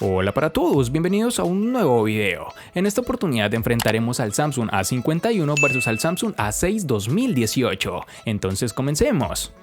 Hola para todos, bienvenidos a un nuevo video. En esta oportunidad enfrentaremos al Samsung A51 versus al Samsung A6 2018. Entonces comencemos.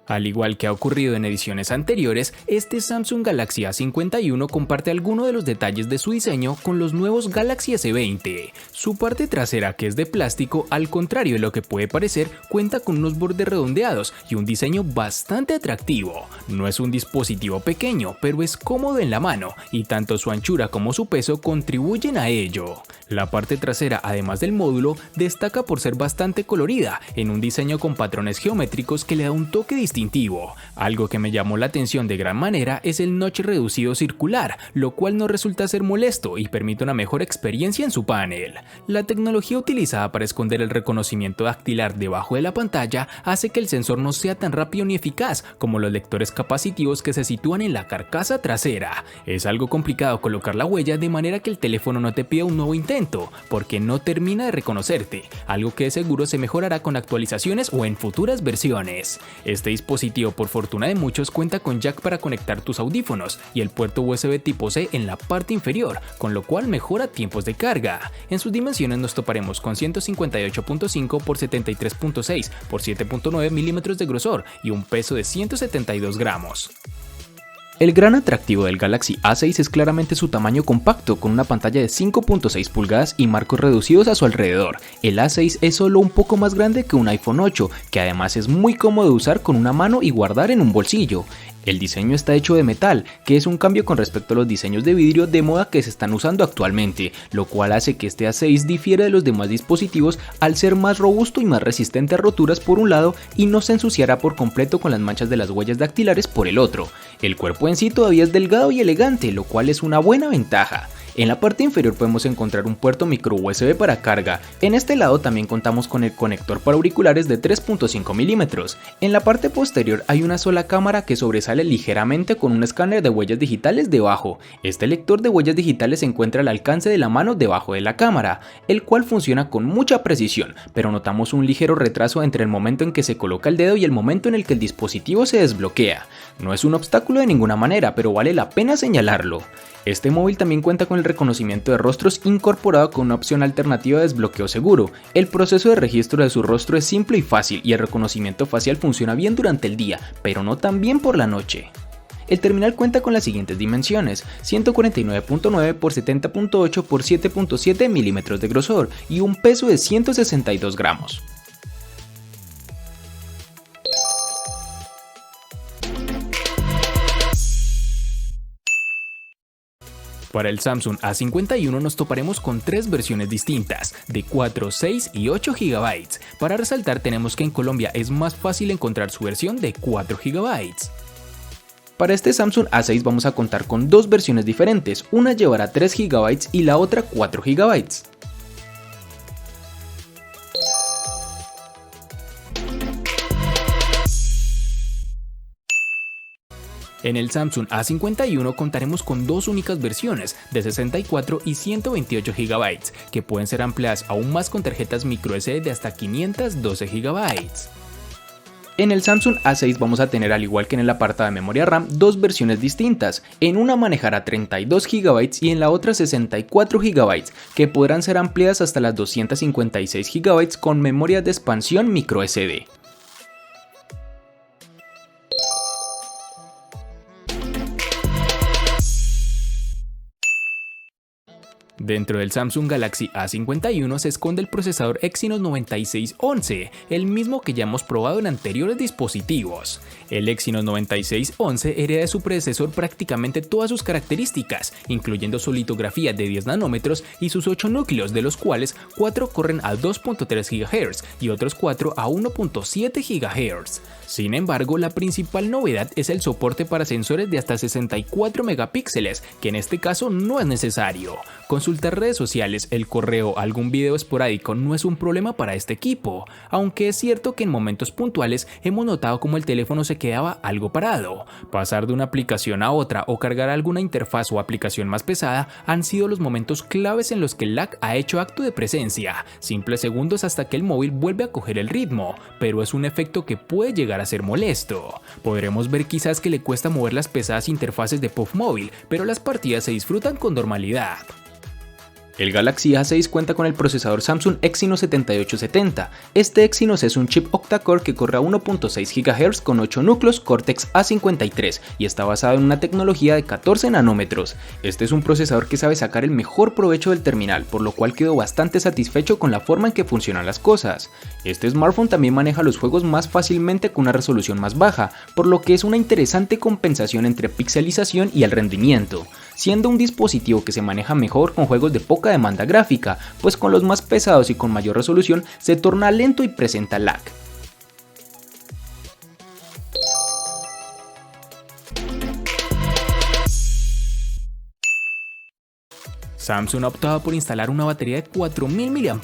Al igual que ha ocurrido en ediciones anteriores, este Samsung Galaxy A51 comparte algunos de los detalles de su diseño con los nuevos Galaxy S20. Su parte trasera, que es de plástico, al contrario de lo que puede parecer, cuenta con unos bordes redondeados y un diseño bastante atractivo. No es un dispositivo pequeño, pero es cómodo en la mano y tanto su anchura como su peso contribuyen a ello. La parte trasera, además del módulo, destaca por ser bastante colorida, en un diseño con patrones geométricos que le da un toque distintivo. Algo que me llamó la atención de gran manera es el notch reducido circular, lo cual no resulta ser molesto y permite una mejor experiencia en su panel. La tecnología utilizada para esconder el reconocimiento dactilar debajo de la pantalla hace que el sensor no sea tan rápido ni eficaz como los lectores capacitivos que se sitúan en la carcasa trasera. Es algo complicado colocar la huella de manera que el teléfono no te pida un nuevo intento, porque no termina de reconocerte, algo que de seguro se mejorará con actualizaciones o en futuras versiones. Este dispositivo, por fortuna de muchos, cuenta con jack para conectar tus audífonos y el puerto USB tipo C en la parte inferior, con lo cual mejora tiempos de carga. En sus dimensiones nos toparemos con 158.5 x 73.6 x 7.9 milímetros de grosor y un peso de 172 gramos. El gran atractivo del Galaxy A6 es claramente su tamaño compacto, con una pantalla de 5.6 pulgadas y marcos reducidos a su alrededor. El A6 es solo un poco más grande que un iPhone 8, que además es muy cómodo de usar con una mano y guardar en un bolsillo. El diseño está hecho de metal, que es un cambio con respecto a los diseños de vidrio de moda que se están usando actualmente, lo cual hace que este A6 difiera de los demás dispositivos al ser más robusto y más resistente a roturas por un lado y no se ensuciará por completo con las manchas de las huellas dactilares por el otro. El cuerpo en sí todavía es delgado y elegante, lo cual es una buena ventaja. En la parte inferior podemos encontrar un puerto micro USB para carga. En este lado también contamos con el conector para auriculares de 3.5 milímetros. En la parte posterior hay una sola cámara que sobresale ligeramente con un escáner de huellas digitales debajo. Este lector de huellas digitales se encuentra al alcance de la mano debajo de la cámara, el cual funciona con mucha precisión, pero notamos un ligero retraso entre el momento en que se coloca el dedo y el momento en el que el dispositivo se desbloquea. No es un obstáculo de ninguna manera, pero vale la pena señalarlo. Este móvil también cuenta con el reconocimiento de rostros incorporado con una opción alternativa de desbloqueo seguro. El proceso de registro de su rostro es simple y fácil y el reconocimiento facial funciona bien durante el día, pero no tan bien por la noche. El terminal cuenta con las siguientes dimensiones: 149.9 x 70.8 x 7.7 milímetros de grosor y un peso de 162 gramos. Para el Samsung A51 nos toparemos con tres versiones distintas, de 4, 6 y 8 GB. Para resaltar tenemos que en Colombia es más fácil encontrar su versión de 4 GB. Para este Samsung A6 vamos a contar con dos versiones diferentes, una llevará 3 GB y la otra 4 GB. En el Samsung A51 contaremos con dos únicas versiones de 64 y 128 GB, que pueden ser ampliadas aún más con tarjetas microSD de hasta 512 GB. En el Samsung A6 vamos a tener, al igual que en el apartado de memoria RAM, dos versiones distintas. En una manejará 32 GB y en la otra 64 GB, que podrán ser ampliadas hasta las 256 GB con memoria de expansión microSD. Dentro del Samsung Galaxy A51 se esconde el procesador Exynos 9611, el mismo que ya hemos probado en anteriores dispositivos. El Exynos 9611 hereda de su predecesor prácticamente todas sus características, incluyendo su litografía de 10 nanómetros y sus 8 núcleos, de los cuales 4 corren a 2.3 GHz y otros 4 a 1.7 GHz. Sin embargo, la principal novedad es el soporte para sensores de hasta 64 megapíxeles, que en este caso no es necesario. Con consultar redes sociales, el correo, algún video esporádico no es un problema para este equipo, aunque es cierto que en momentos puntuales hemos notado como el teléfono se quedaba algo parado. Pasar de una aplicación a otra o cargar alguna interfaz o aplicación más pesada han sido los momentos claves en los que el lag ha hecho acto de presencia, simples segundos hasta que el móvil vuelve a coger el ritmo, pero es un efecto que puede llegar a ser molesto. Podremos ver quizás que le cuesta mover las pesadas interfaces de PUBG Móvil, pero las partidas se disfrutan con normalidad. El Galaxy A6 cuenta con el procesador Samsung Exynos 7870. Este Exynos es un chip octa-core que corre a 1.6 GHz con 8 núcleos Cortex A53 y está basado en una tecnología de 14 nanómetros. Este es un procesador que sabe sacar el mejor provecho del terminal, por lo cual quedo bastante satisfecho con la forma en que funcionan las cosas. Este smartphone también maneja los juegos más fácilmente con una resolución más baja, por lo que es una interesante compensación entre pixelización y el rendimiento, siendo un dispositivo que se maneja mejor con juegos de poca demanda gráfica, pues con los más pesados y con mayor resolución se torna lento y presenta lag. Samsung ha optado por instalar una batería de 4000 mAh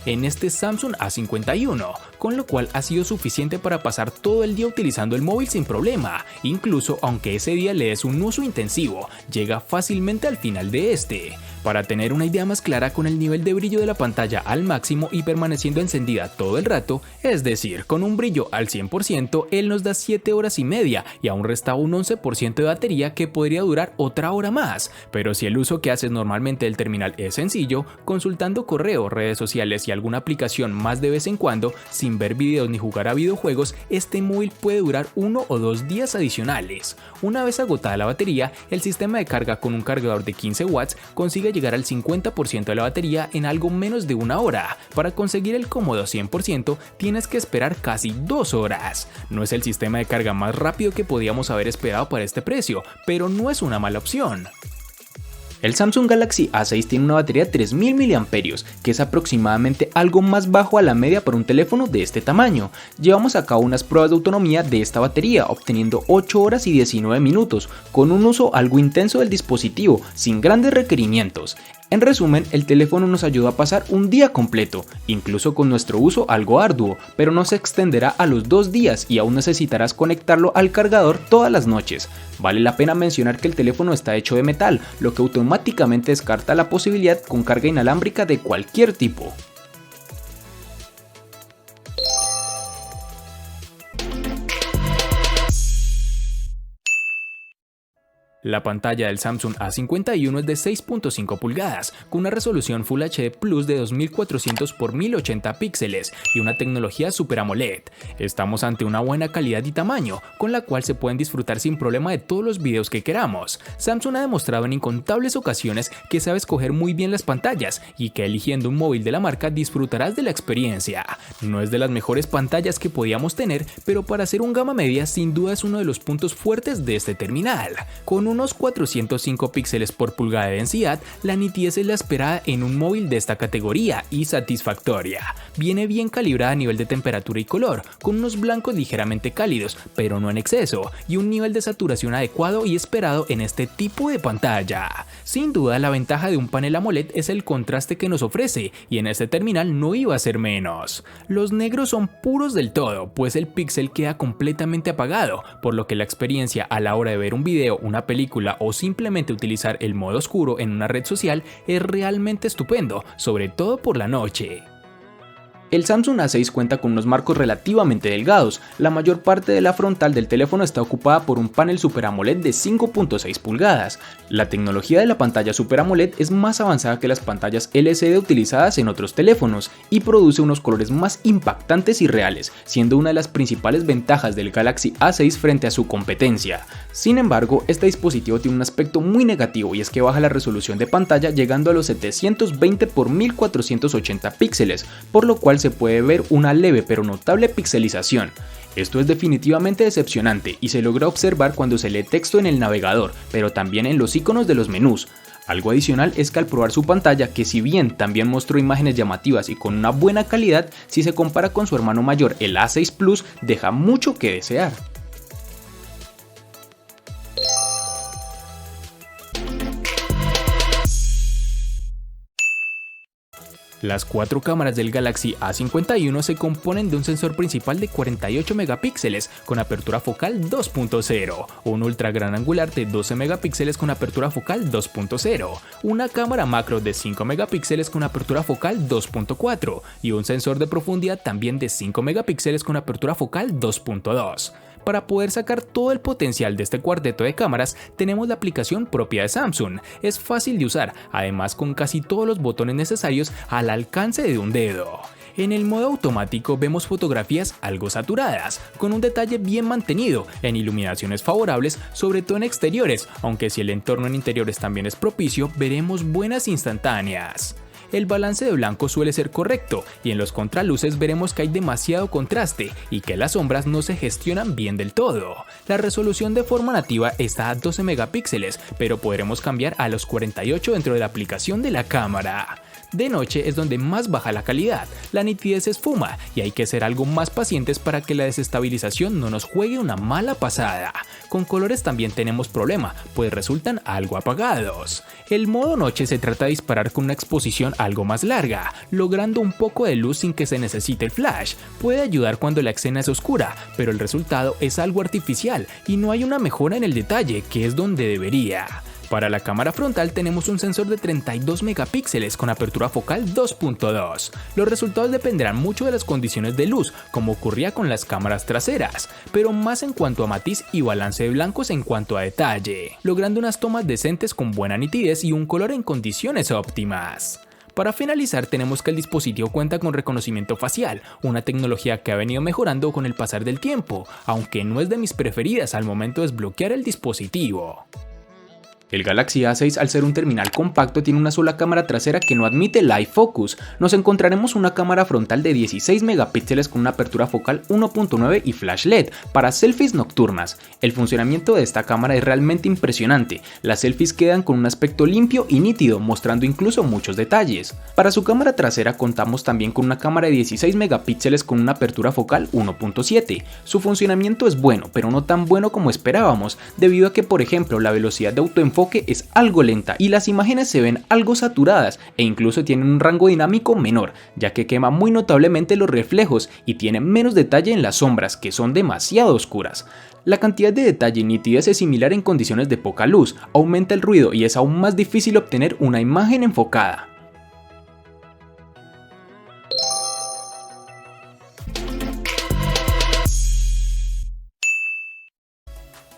en este Samsung A51, con lo cual ha sido suficiente para pasar todo el día utilizando el móvil sin problema, incluso aunque ese día le des un uso intensivo, llega fácilmente al final de este. Para tener una idea más clara, con el nivel de brillo de la pantalla al máximo y permaneciendo encendida todo el rato, es decir, con un brillo al 100%, él nos da 7 horas y media y aún resta un 11% de batería que podría durar otra hora más, pero si el uso que haces normalmente del terminal es sencillo, consultando correo, redes sociales y alguna aplicación más de vez en cuando, sin ver videos ni jugar a videojuegos, este móvil puede durar 1 o 2 días adicionales. Una vez agotada la batería, el sistema de carga con un cargador de 15 watts consigue llegar al 50% de la batería en algo menos de una hora. Para conseguir el cómodo 100% tienes que esperar casi 2 horas. No es el sistema de carga más rápido que podíamos haber esperado para este precio, pero no es una mala opción. El Samsung Galaxy A6 tiene una batería de 3000 mAh, que es aproximadamente algo más bajo a la media para un teléfono de este tamaño. Llevamos a cabo unas pruebas de autonomía de esta batería, obteniendo 8 horas y 19 minutos, con un uso algo intenso del dispositivo, sin grandes requerimientos. En resumen, el teléfono nos ayudó a pasar un día completo, incluso con nuestro uso algo arduo, pero no se extenderá a los 2 días y aún necesitarás conectarlo al cargador todas las noches. Vale la pena mencionar que el teléfono está hecho de metal, lo que automáticamente descarta la posibilidad con carga inalámbrica de cualquier tipo. La pantalla del Samsung A51 es de 6.5 pulgadas, con una resolución Full HD Plus de 2400 x 1080 píxeles y una tecnología Super AMOLED. Estamos ante una buena calidad y tamaño, con la cual se pueden disfrutar sin problema de todos los videos que queramos. Samsung ha demostrado en incontables ocasiones que sabe escoger muy bien las pantallas y que eligiendo un móvil de la marca disfrutarás de la experiencia. No es de las mejores pantallas que podíamos tener, pero para ser un gama media sin duda es uno de los puntos fuertes de este terminal. Con unos 405 píxeles por pulgada de densidad, la nitidez es la esperada en un móvil de esta categoría y satisfactoria. Viene bien calibrada a nivel de temperatura y color, con unos blancos ligeramente cálidos, pero no en exceso, y un nivel de saturación adecuado y esperado en este tipo de pantalla. Sin duda, la ventaja de un panel AMOLED es el contraste que nos ofrece, y en este terminal no iba a ser menos. Los negros son puros del todo, pues el píxel queda completamente apagado, por lo que la experiencia a la hora de ver un video, una película o simplemente utilizar el modo oscuro en una red social es realmente estupendo, sobre todo por la noche. El Samsung A6 cuenta con unos marcos relativamente delgados. La mayor parte de la frontal del teléfono está ocupada por un panel Super AMOLED de 5.6 pulgadas. La tecnología de la pantalla Super AMOLED es más avanzada que las pantallas LCD utilizadas en otros teléfonos y produce unos colores más impactantes y reales, siendo una de las principales ventajas del Galaxy A6 frente a su competencia. Sin embargo, este dispositivo tiene un aspecto muy negativo y es que baja la resolución de pantalla llegando a los 720 x 1480 píxeles, por lo cual se puede ver una leve pero notable pixelización. Esto es definitivamente decepcionante y se logra observar cuando se lee texto en el navegador, pero también en los iconos de los menús. Algo adicional es que al probar su pantalla, que si bien también mostró imágenes llamativas y con una buena calidad, si se compara con su hermano mayor el A6 Plus, deja mucho que desear. Las 4 cámaras del Galaxy A51 se componen de un sensor principal de 48 megapíxeles con apertura focal 2.0, un ultra gran angular de 12 megapíxeles con apertura focal 2.0, una cámara macro de 5 megapíxeles con apertura focal 2.4 y un sensor de profundidad también de 5 megapíxeles con apertura focal 2.2. Para poder sacar todo el potencial de este cuarteto de cámaras, tenemos la aplicación propia de Samsung. Es fácil de usar, además con casi todos los botones necesarios al alcance de un dedo. En el modo automático vemos fotografías algo saturadas, con un detalle bien mantenido, en iluminaciones favorables, sobre todo en exteriores, aunque si el entorno en interiores también es propicio, veremos buenas instantáneas. El balance de blanco suele ser correcto y en los contraluces veremos que hay demasiado contraste y que las sombras no se gestionan bien del todo. La resolución de forma nativa está a 12 megapíxeles, pero podremos cambiar a los 48 dentro de la aplicación de la cámara. De noche es donde más baja la calidad, la nitidez se esfuma y hay que ser algo más pacientes para que la desestabilización no nos juegue una mala pasada. Con colores también tenemos problema, pues resultan algo apagados. El modo noche se trata de disparar con una exposición algo más larga, logrando un poco de luz sin que se necesite el flash. Puede ayudar cuando la escena es oscura, pero el resultado es algo artificial y no hay una mejora en el detalle, que es donde debería. Para la cámara frontal tenemos un sensor de 32 megapíxeles con apertura focal 2.2. Los resultados dependerán mucho de las condiciones de luz, como ocurría con las cámaras traseras, pero más en cuanto a matiz y balance de blancos en cuanto a detalle, logrando unas tomas decentes con buena nitidez y un color en condiciones óptimas. Para finalizar, tenemos que el dispositivo cuenta con reconocimiento facial, una tecnología que ha venido mejorando con el pasar del tiempo, aunque no es de mis preferidas al momento de desbloquear el dispositivo. El Galaxy A6, al ser un terminal compacto, tiene una sola cámara trasera que no admite Live Focus. Nos encontraremos una cámara frontal de 16 megapíxeles con una apertura focal 1.9 y flash LED para selfies nocturnas. El funcionamiento de esta cámara es realmente impresionante. Las selfies quedan con un aspecto limpio y nítido, mostrando incluso muchos detalles. Para su cámara trasera contamos también con una cámara de 16 megapíxeles con una apertura focal 1.7. Su funcionamiento es bueno, pero no tan bueno como esperábamos, debido a que, por ejemplo, la velocidad de autoenfoque es algo lenta y las imágenes se ven algo saturadas e incluso tienen un rango dinámico menor, ya que quema muy notablemente los reflejos y tiene menos detalle en las sombras, que son demasiado oscuras. La cantidad de detalle y nitidez es similar en condiciones de poca luz, aumenta el ruido y es aún más difícil obtener una imagen enfocada.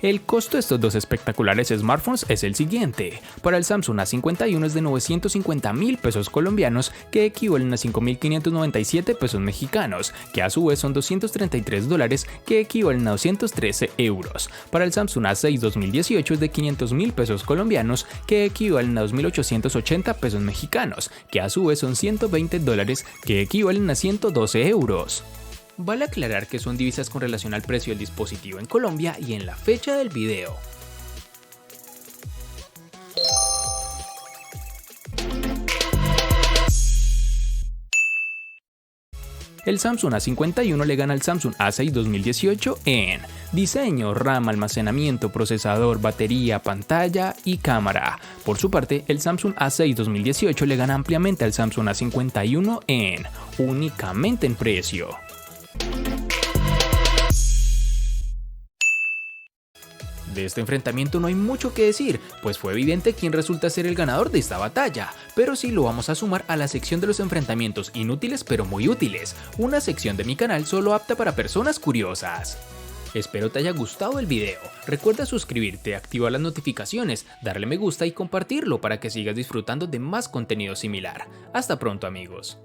El costo de estos dos espectaculares smartphones es el siguiente. Para el Samsung A51 es de 950.000 pesos colombianos, que equivalen a 5.597 pesos mexicanos, que a su vez son $233, que equivalen a 213 euros. Para el Samsung A6 2018 es de 500.000 pesos colombianos, que equivalen a 2.880 pesos mexicanos, que a su vez son $120, que equivalen a 112 euros. Vale aclarar que son divisas con relación al precio del dispositivo en Colombia y en la fecha del video. El Samsung A51 le gana al Samsung A6 2018 en diseño, RAM, almacenamiento, procesador, batería, pantalla y cámara. Por su parte, el Samsung A6 2018 le gana ampliamente al Samsung A51 en únicamente en precio. De este enfrentamiento no hay mucho que decir, pues fue evidente quién resulta ser el ganador de esta batalla, pero sí lo vamos a sumar a la sección de los enfrentamientos inútiles pero muy útiles, una sección de mi canal solo apta para personas curiosas. Espero te haya gustado el video, recuerda suscribirte, activar las notificaciones, darle me gusta y compartirlo para que sigas disfrutando de más contenido similar. Hasta pronto amigos.